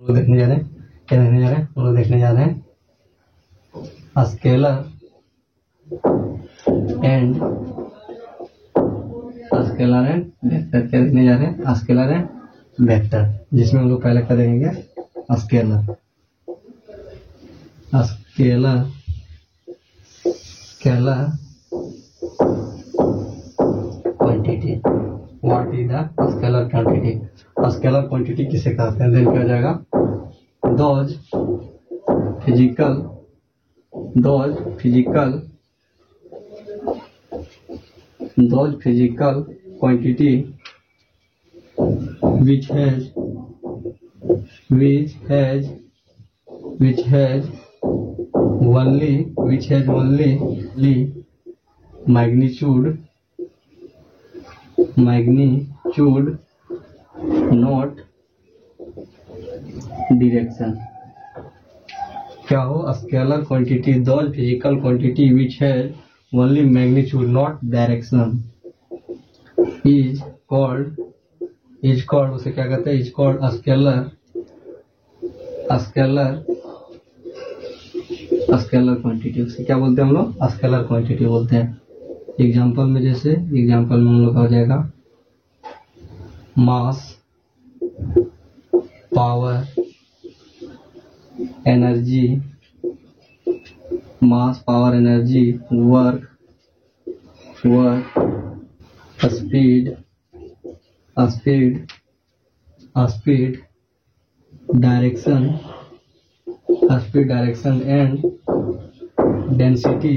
लोग देखने जा रहे हैं, क्या देखने जा रहे हैं? हम लोग देखने जा रहे हैं स्केलर एंड वेक्टर। क्या देखने जा रहे हैं? स्केलर एंड वेक्टर, जिसमें हम लोग पहले क्या देखेंगे? Scalar quantity. What is the scalar quantity? Scalar quantity किसे कहते हैं? देन क्या हो जाएगा? Those physical quantity which has only magnitude not direction। क्या हो? Scalar quantity those physical quantity which has only magnitude not direction is called, उसे क्या कहते हैं? Is called scalar quantity. उसे क्या बोलते हैं हम लोग? स्केलर क्वांटिटी बोलते हैं। एग्जाम्पल में हम लोग का हो जाएगा mass, power, energy, work, speed, direction and density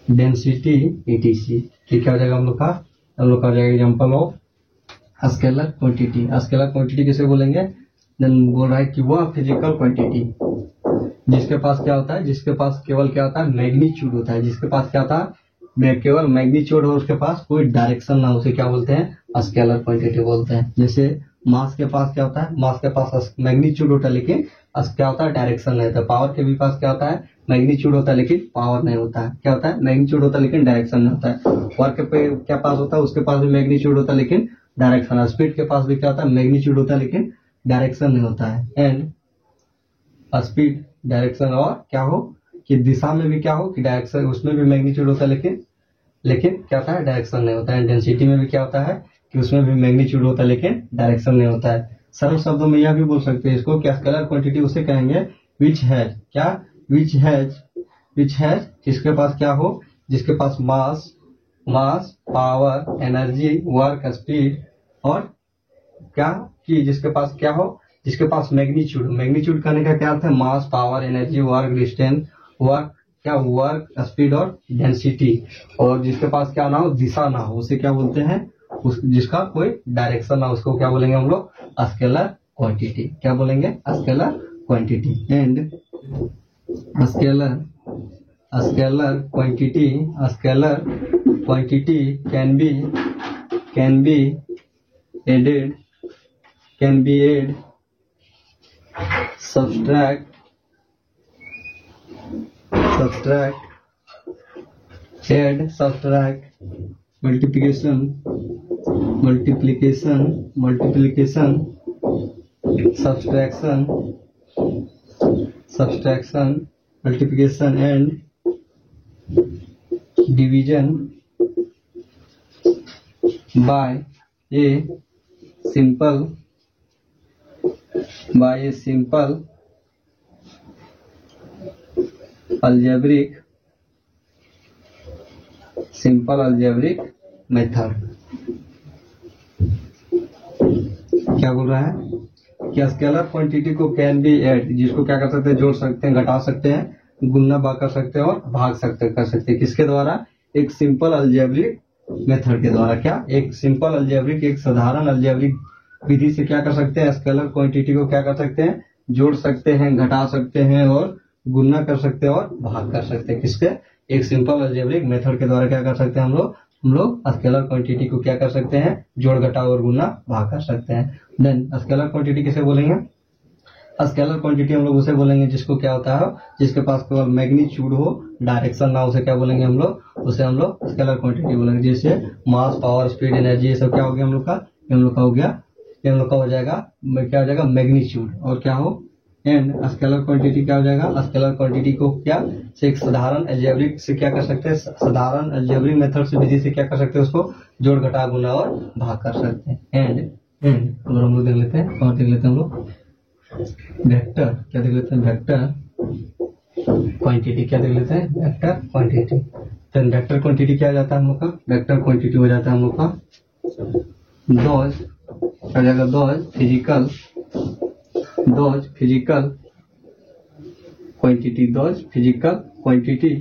etc। ठीक है, हो जाएगा हम लोग का हो जाएगा example of scalar quantity. Scalar quantity किसे बोलेंगे? देन बोल रहा है कि वह फिजिकल क्वांटिटी जिसके पास क्या होता है? जिसके पास केवल क्या होता है? मैग्नीट्यूड होता है। जिसके पास क्या होता है? केवल मैग्नीट्यूड और उसके पास कोई डायरेक्शन ना, उसे क्या बोलते हैं? स्केलर क्वांटिटी बोलते हैं। जैसे मास के पास क्या होता है? मास के पास मैग्नीट्यूड होता है लेकिन क्या होता है? डायरेक्शन नहीं होता। पावर के भी पास क्या होता है? मैग्नीट्यूड होता है लेकिन पावर नहीं होता है। क्या होता है? मैग्नीट्यूड होता है लेकिन डायरेक्शन नहीं होता है। वर्क पे क्या पास होता है? उसके पास भी मैग्नीट्यूड होता है लेकिन डायरेक्शन। स्पीड के पास भी क्या होता है? मैग्नीट्यूड होता है लेकिन डायरेक्शन नहीं होता है। एंड स्पीड, डायरेक्शन और क्या हो कि दिशा में भी क्या हो कि डायरेक्शन, उसमें भी मैग्नीट्यूड होता है लेकिन क्या होता है? डायरेक्शन नहीं होता है। डेंसिटी में भी क्या होता है कि उसमें भी मैग्नीट्यूड होता है लेकिन डायरेक्शन नहीं होता है। सरल शब्दों में यह भी बोल सकते हैं इसको कि स्केलर क्वांटिटी उसे कहेंगे विच हैज जिसके पास क्या हो? जिसके पास मास, पावर, एनर्जी, वर्क, स्पीड और क्या कि जिसके पास क्या हो? जिसके पास मैग्नीट्यूड करने का क्या अर्थ है? Mass, power, energy, work, distance, work, speed और डेंसिटी। और जिसके पास क्या ना हो? दिशा ना हो, उसे क्या बोलते हैं? जिसका कोई डायरेक्शन ना, उसको क्या बोलेंगे हम लोग? Scalar quantity. क्या बोलेंगे? Scalar quantity. And scalar quantity can be add, subtract, multiplication, subtraction, multiplication and division by a simple algebraic method. क्या बोल रहा है कि स्केलर क्वांटिटी को कैन बी एड, जिसको क्या कर सकते हैं? जोड़ सकते हैं, घटा सकते हैं, गुना कर सकते हैं और भाग कर सकते हैं। किसके द्वारा? एक सिंपल अलजेब्रिक मेथड के द्वारा। क्या? एक सिंपल अलजेब्रिक, एक साधारण अलजेब्रिक विधि से क्या कर सकते हैं? स्केलर क्वांटिटी को क्या कर सकते हैं? जोड़ सकते हैं, घटा सकते हैं और गुना कर सकते हैं और भाग कर सकते हैं। किसके? एक सिंपल अलजेब्रिक मेथड के द्वारा क्या कर सकते हैं हम लोग स्केलर क्वांटिटी को क्या कर सकते हैं? जोड़, घटा और गुना, भाग कर सकते हैं। देन स्केलर क्वांटिटी किसे बोलेंगे? स्केलर क्वांटिटी हम लोग उसे बोलेंगे जिसको क्या होता है? जिसके पास केवल मैग्नीट्यूड हो, डायरेक्शन ना, उसे क्या बोलेंगे हम लोग? उसे हम लोग स्केलर क्वांटिटी बोलेंगे। जैसे मास, पावर, स्पीड, एनर्जी, ये सब क्या हो गया हम लोग का? हो गया ये हम लोग का हो जाएगा, क्या हो जाएगा, मैग्नीट्यूड। और क्या हो, एंड स्केलर क्वांटिटी क्या हो जाएगा, स्केलर क्वांटिटी को क्या से एक साधारण अलजेब्रिक से क्या कर सकते हैं, साधारण अलजेब्रिक मेथड से विधि से क्या कर सकते हैं, उसको जोड़ घटा गुना और भाग कर सकते हैं। एंड और हम लोग देख लेते हैं, और देख लेते हैं हम लोग वेक्टर, क्या देख लेते हैं, वेक्टर क्वांटिटी, क्या देख लेते हैं, vector quantity. Then vector quantity क्या हो जाता है हम लोग का, वेक्टर क्वांटिटी हो जाता है हम लोग का दोज, क्या हो जाएगा, those physical quantity, those physical quantity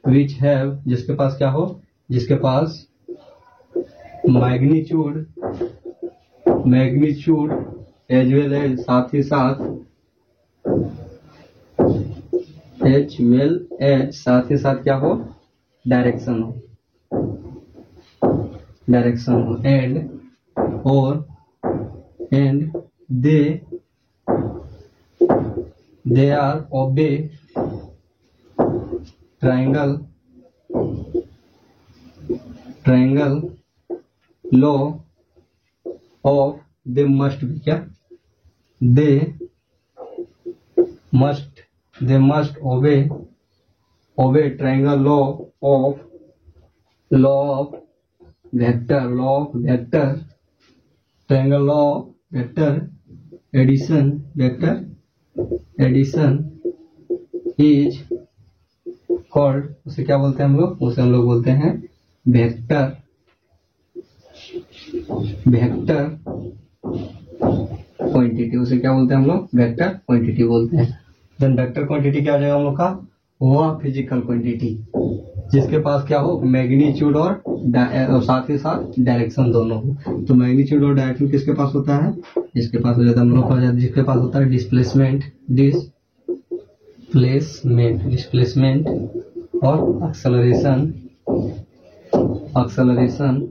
which have जिसके पास क्या हो, जिसके पास मैग्नीट्यूड एज वेल एज साथ ही साथ क्या हो, डायरेक्शन हो, and they are obey triangle law of they must be क्या, they must obey triangle law of vector triangle law of vector addition is called, उसे क्या बोलते हैं हम लोग, उसे हम लोग बोलते हैं वेक्टर क्वांटिटी, उसे क्या बोलते हैं हम लोग, वेक्टर क्वांटिटी बोलते हैं। देन वेक्टर क्वांटिटी क्या हो जाएगा हम लोग का, वह फिजिकल क्वांटिटी जिसके पास क्या हो, मैग्नीट्यूड और साथ ही साथ डायरेक्शन दोनों हो। तो मैग्नीट्यूड और डायरेक्शन किसके पास होता है, जिसके पास हो जाता है हम लोग का, जिसके पास होता है डिस्प्लेसमेंट और एक्सेलरेशन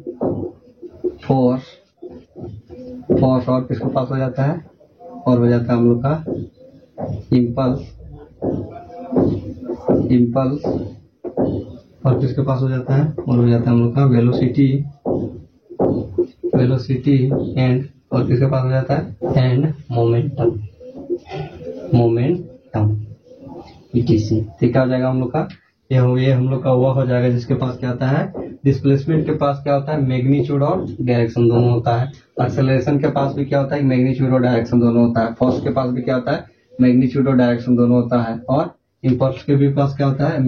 फोर्स और किसके पास हो जाता है, और हो जाता है हम लोग का इम्पल्स और किसके पास हो जाता है, और हो जाता है हम लोग का वेलोसिटी एंड, और किसके पास हो जाता है, एंड मोमेंटम etc। ठीक हो जाएगा हम लोग का, ये हम लोग का वह हो जाएगा जिसके पास क्या होता है, डिस्प्लेसमेंट के पास क्या होता है, मैग्नीट्यूड और डायरेक्शन दोनों होता है। एक्सेलरेशन के पास भी क्या होता है, मैग्नीट्यूड और डायरेक्शन दोनों होता है। फोर्स के पास भी क्या होता है, मैग्नीट्यूड और डायरेक्शन दोनों होता है। और इम्पल्स के भी पास क्या होता है,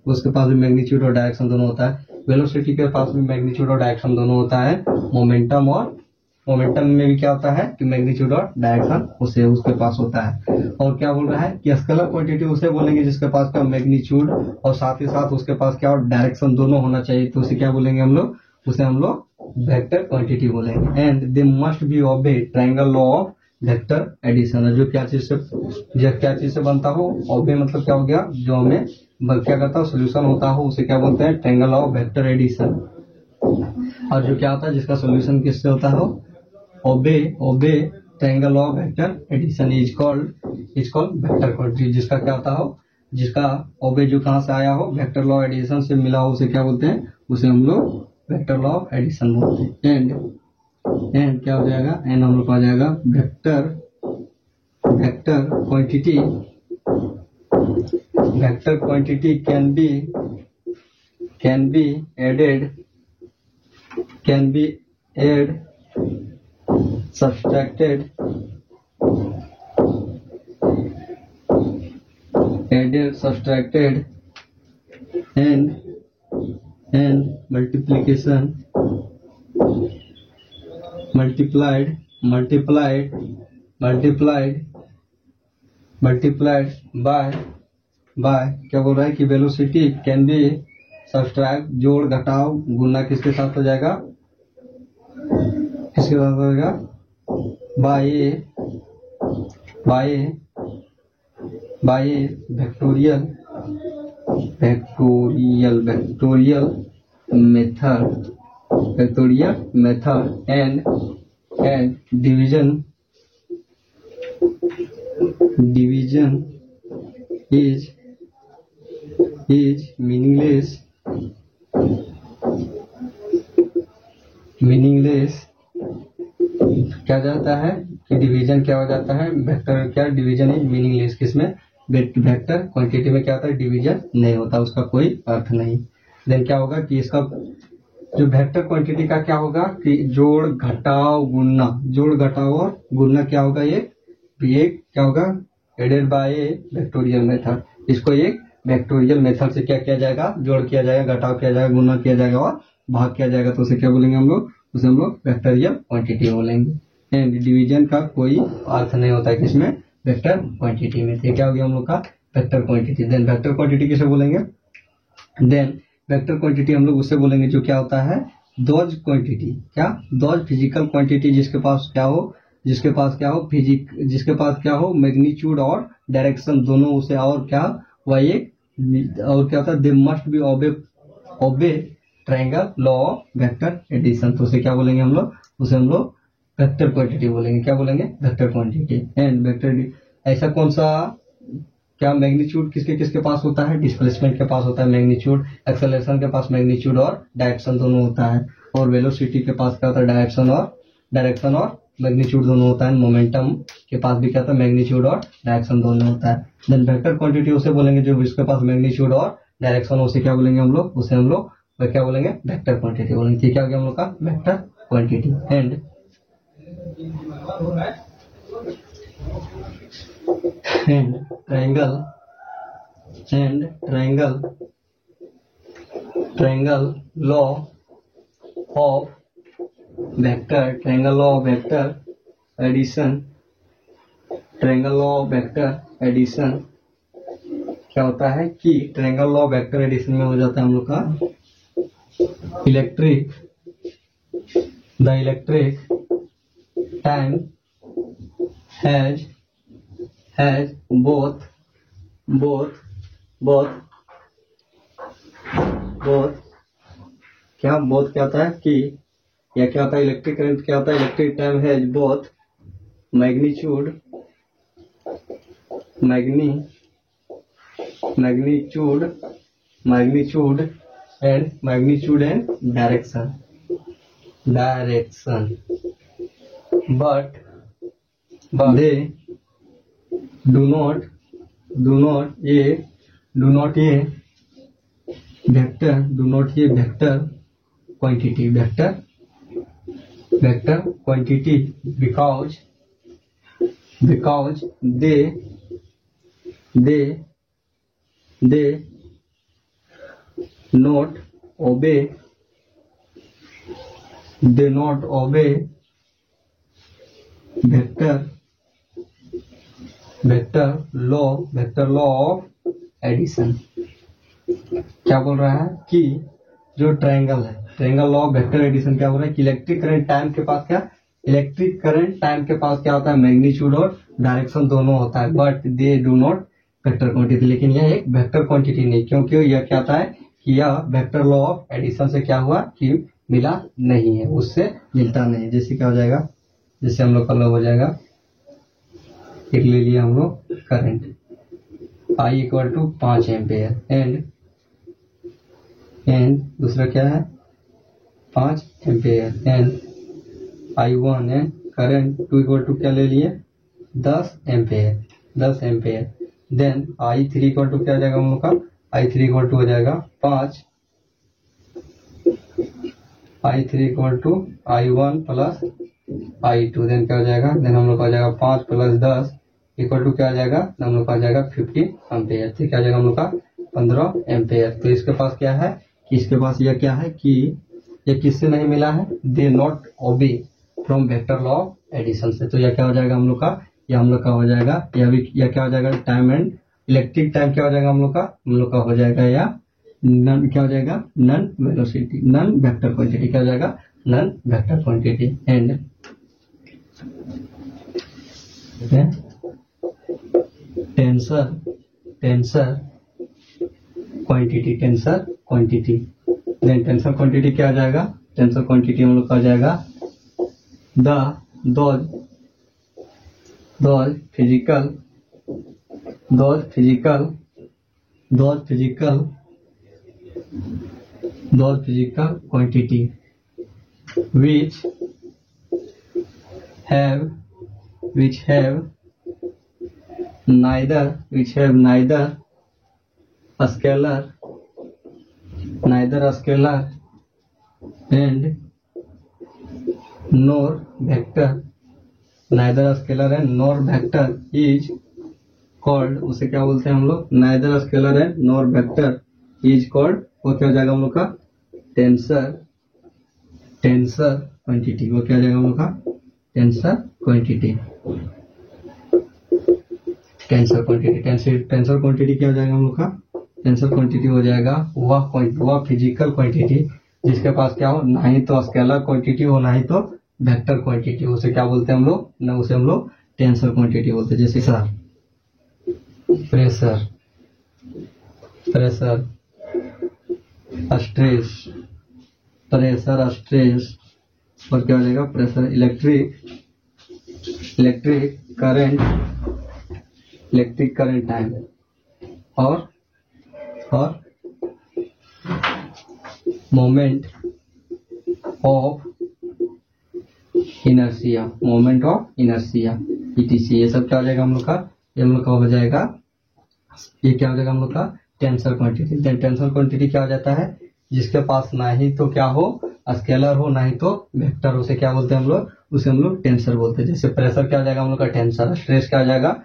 उसके पास भी मैग्नीट्यूड और डायरेक्शन दोनों होता है। वेलोसिटी के पास भी मैग्नीट्यूड और डायरेक्शन दोनों होता है। मोमेंटम में भी क्या होता है कि मैग्नीट्यूड और डायरेक्शन उसके पास होता है। और क्या बोल रहा है कि स्केलर क्वांटिटी उसे बोलेंगे जिसके पास क्या मैग्नीट्यूड और साथ ही साथ उसके पास क्या और डायरेक्शन दोनों होना चाहिए, तो उसे क्या बोलेंगे हम लोग, उसे हम लोग वेक्टर क्वांटिटी बोलेंगे। And they must be obey triangle law of vector addition, जो क्या चीज से बनता हो, ऑबे मतलब क्या हो गया, जो हमें क्या करता हो, सोल्यूशन होता हो, उसे क्या बोलते हैं, triangle law of vector addition. और जो क्या होता है, जिसका सोल्यूशन किससे होता हो, obey triangle law of vector addition is called vector quantity. जिसका क्या होता हो, जिसका ओबे जो कहां से आया हो, वेक्टर लॉ एडिशन से मिला हो, उसे क्या बोलते हैं, उसे हम लोग वेक्टर लॉ ऑफ एडिशन बोलते हैं। एंड क्या हो जाएगा, एंड हम लोग आ जाएगा vector quantity can be added, subtracted and multiplied by क्या बोल रहा है कि वेलोसिटी कैन बी सब्सट्रैक्ट, जोड़ घटाव गुना किसके साथ हो जाएगा, किसके साथ हो जाएगा, by vectorial method and division is is meaningless क्या जाता है कि डिवीजन क्या हो जाता है, वेक्टर क्या डिवीजन इज मीनिंगलेस, किसमें वेक्टर क्वांटिटी में क्या होता है, डिवीजन नहीं होता, उसका कोई अर्थ नहीं। देन क्या होगा कि इसका जो वेक्टर क्वांटिटी का क्या होगा कि जोड़ घटाव गुणना, जोड़ घटाव और गुणना क्या होगा, ये क्या होगा added by a vectorial method. इसको एक वेक्टोरियल मेथड से क्या किया जाएगा, जोड़ किया जाएगा, घटाव किया जाएगा, गुणा किया जाएगा और भाग किया जाएगा, तो उसे क्या बोलेंगे हम लोग, उसे हम लोग वेक्टोरियल क्वांटिटी बोलेंगे। एंड डिवीजन का कोई अर्थ नहीं होता है किसमें, वेक्टर क्वांटिटी में। तो क्या हो गया हम लोग का vector quantity. Then vector quantity किसे बोलेंगे, देन वेक्टर क्वांटिटी हम लोग उससे बोलेंगे जो क्या होता है डॉज क्वांटिटी, क्या डॉज फिजिकल क्वांटिटी, जिसके पास क्या हो मैग्नीट्यूड और डायरेक्शन दोनों उसे, और क्या वह एक और क्या होता है, they must be obey triangle law of vector addition. तो उसे क्या बोलेंगे हम लोग, उसे हम लोग वेक्टर क्वांटिटी बोलेंगे। क्या बोलेंगे, वेक्टर क्वांटिटी। एंड वेक्टर ऐसा कौन सा, क्या मैग्नीट्यूड किसके किसके पास होता है, डिस्प्लेसमेंट के पास होता है मैग्नीट्यूड, एक्सेलरेशन के पास मैग्नीट्यूड और डायरेक्शन दोनों होता है, और वेलोसिटी के पास क्या होता है, डायरेक्शन और मैग्नीट्यूड दोनों होता है। मोमेंटम के पास भी क्या होता है, मैग्नीट्यूड और डायरेक्शन दोनों होता है। देन वेक्टर क्वांटिटी उसे बोलेंगे जो जिसके पास मैग्नीट्यूड और डायरेक्शन, उसे क्या बोलेंगे हम लोग, उसे हम लोग क्या बोलेंगे, वेक्टर क्वांटिटी बोलेंगे। ठीक है, हो गया हम लोग का vector quantity. And triangle law of vector addition, triangle law of vector addition क्या होता है कि triangle law of vector addition में हो जाता है हम लोग का इलेक्ट्रिक टाइम हैज both क्या होता है कि, या क्या होता है इलेक्ट्रिक करंट क्या होता है, electric time has both magnitude and direction but they do not ये vector quantity because they not obey vector law of addition. क्या बोल रहा है कि जो ट्रायंगल है, triangle law of vector addition क्या बोल रहा है कि इलेक्ट्रिक करंट टाइम के पास क्या होता है, मैग्नीट्यूड और डायरेक्शन दोनों होता है, but they do not vector quantity. लेकिन यह एक वेक्टर क्वांटिटी नहीं, क्योंकि यह क्या होता है कि यह वेक्टर लॉ ऑफ एडिशन से क्या हुआ कि मिला नहीं है, उससे मिलता नहीं। जैसे क्या हो जाएगा, जैसे हम लोग का लॉ हो जाएगा, एक ले लिया हम लोग current I equal to 5 ampere and दूसरा क्या है 5 ampere and I1 and current 2 equal to क्या ले लिए 10 ampere. Then I3 equal to क्या हो जाएगा हम लोग का, I3 इक्वल टू हो जाएगा 5, I3 equal to I1 plus I2। Then क्या हो जाएगा, देन हम लोग का हो जाएगा 5 प्लस 10 इक्वल टू क्या आ जाएगा, हम लोग का आ जाएगा 50 एम्पेयर। ठीक है, आ जाएगा हम लोग का 15 एम्पेयर। तो इसके पास क्या है कि इसके पास यह क्या है कि यह किससे नहीं मिला है, they not obey from vector law of addition से। तो यह क्या हो जाएगा हम लोग का, यह हम लोग का हो जाएगा, यह क्या हो जाएगा टाइम एंड इलेक्ट्रिक टाइम क्या हो जाएगा हम लोग का हो जाएगा, या नन क्या हो जाएगा, non velocity, non vector quantity क्या हो जाएगा, non vector quantity. And tensor quantity then tensor quantity क्या आ जाएगा, टेंसर क्वांटिटी हम लोग का आ जाएगा those physical those physical quantity which have neither a scalar and nor vector is called, उसे क्या बोलते हैं हम लोग, neither a scalar and nor vector is called, वो क्या हो जाएगा हम लोग का टेंसर क्वांटिटी, वो क्या हो जाएगा हम लोग का टेंसर क्वांटिटी क्या हो जाएगा हम लोग का टेंसर क्वांटिटी हो जाएगा वह फिजिकल क्वांटिटी जिसके पास क्या हो, ना ही तो स्केलर क्वांटिटी हो ना ही तो वेक्टर क्वांटिटी, उसे क्या बोलते हैं हम लोग, ना उसे हम लोग टेंसर क्वांटिटी बोलते हैं। जैसे प्रेशर स्ट्रेस और क्या हो जाएगा प्रेशर, इलेक्ट्रिक करंट टाइम और मोमेंट ऑफ इनर्शिया ETC, ये सब क्या हो जाएगा हम लोग का, ये हम लोग का हो जाएगा, ये क्या हो जाएगा हम लोग का टेंसर क्वांटिटी। टेंसर क्वांटिटी क्या हो जाता है, जिसके पास ना ही तो क्या हो स्केलर हो ना ही तो वेक्टर, उसे क्या बोलते हैं हम लोग, उसे हम लोग टेंसर बोलते हैं। जैसे प्रेशर क्या हो जाएगा हम लोग का टेंसर, स्ट्रेस क्या हो जाएगा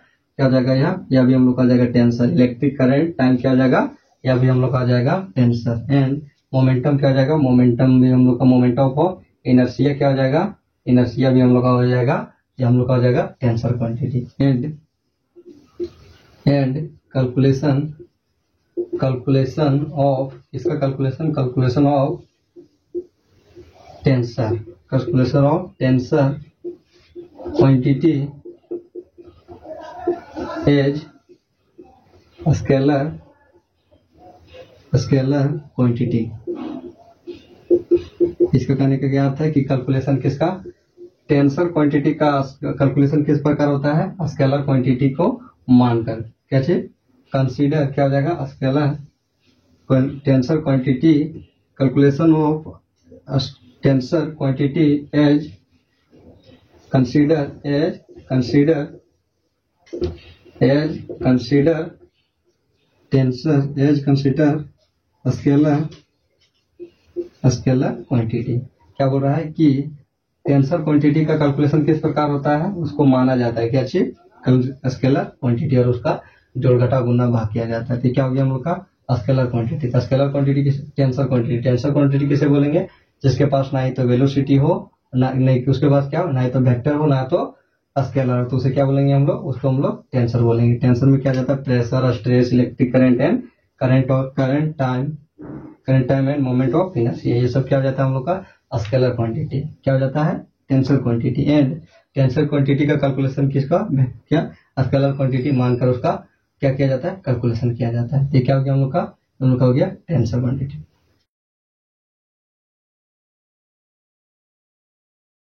यहाँ, या भी हम लोग का जाएगा टेंसर, इलेक्ट्रिक करंट टाइम क्या हो जाएगा, या भी हम लोग का जाएगा टेंसर, एंड मोमेंटम क्या हो जाएगा, मोमेंटम भी हम लोग का मोमेंटम ऑफ इनर्शिया क्या हो जाएगा, इनर्शिया भी हम लोग का हो जाएगा, ये हम लोग का हो जाएगा tensor quantity. And calculation of इसका calculation of tensor quantity as scalar quantity. इसका कहने का क्या अर्थ है कि कैलकुलेशन किसका, टेंसर क्वांटिटी का कैलकुलेशन किस प्रकार होता है, स्केलर क्वांटिटी को मानकर। क्या चीज, कंसीडर क्या हो जाएगा scalar tensor quantity, calculation of tensor quantity as consider scalar quantity. क्या बोल रहा है कि टेंसर क्वांटिटी का कैलकुलेशन किस प्रकार होता है, उसको माना जाता है क्या चीज, स्केलर क्वांटिटी, और उसका जोड़ घटा गुना भाग किया जाता है। तो क्या हो गया हम लोग का scalar quantity. Scalar quantity tensor quantity किसे बोलेंगे, जिसके पास ना ही तो वेलोसिटी हो ना, नहीं उसके पास क्या हो, ना ही तो वेक्टर हो ना तो स्केलर, तो उसे क्या बोलेंगे हम लोग, उसको हम लोग टेंसर बोलेंगे। टेंसर में क्या जाता है, pressure, stress, electric current and current time end moment of inertia, ये सब क्या हो जाता है हम लोग का स्केलर क्वांटिटी, क्या हो जाता है tensor quantity. And tensor quantity का कैलकुलेशन किसका, क्या स्केलर क्वांटिटी मानकर उसका क्या किया जाता है, कैलकुलेशन किया जाता है। ये क्या हो गया हम लोग का हो गया टेंसर क्वांटिटी।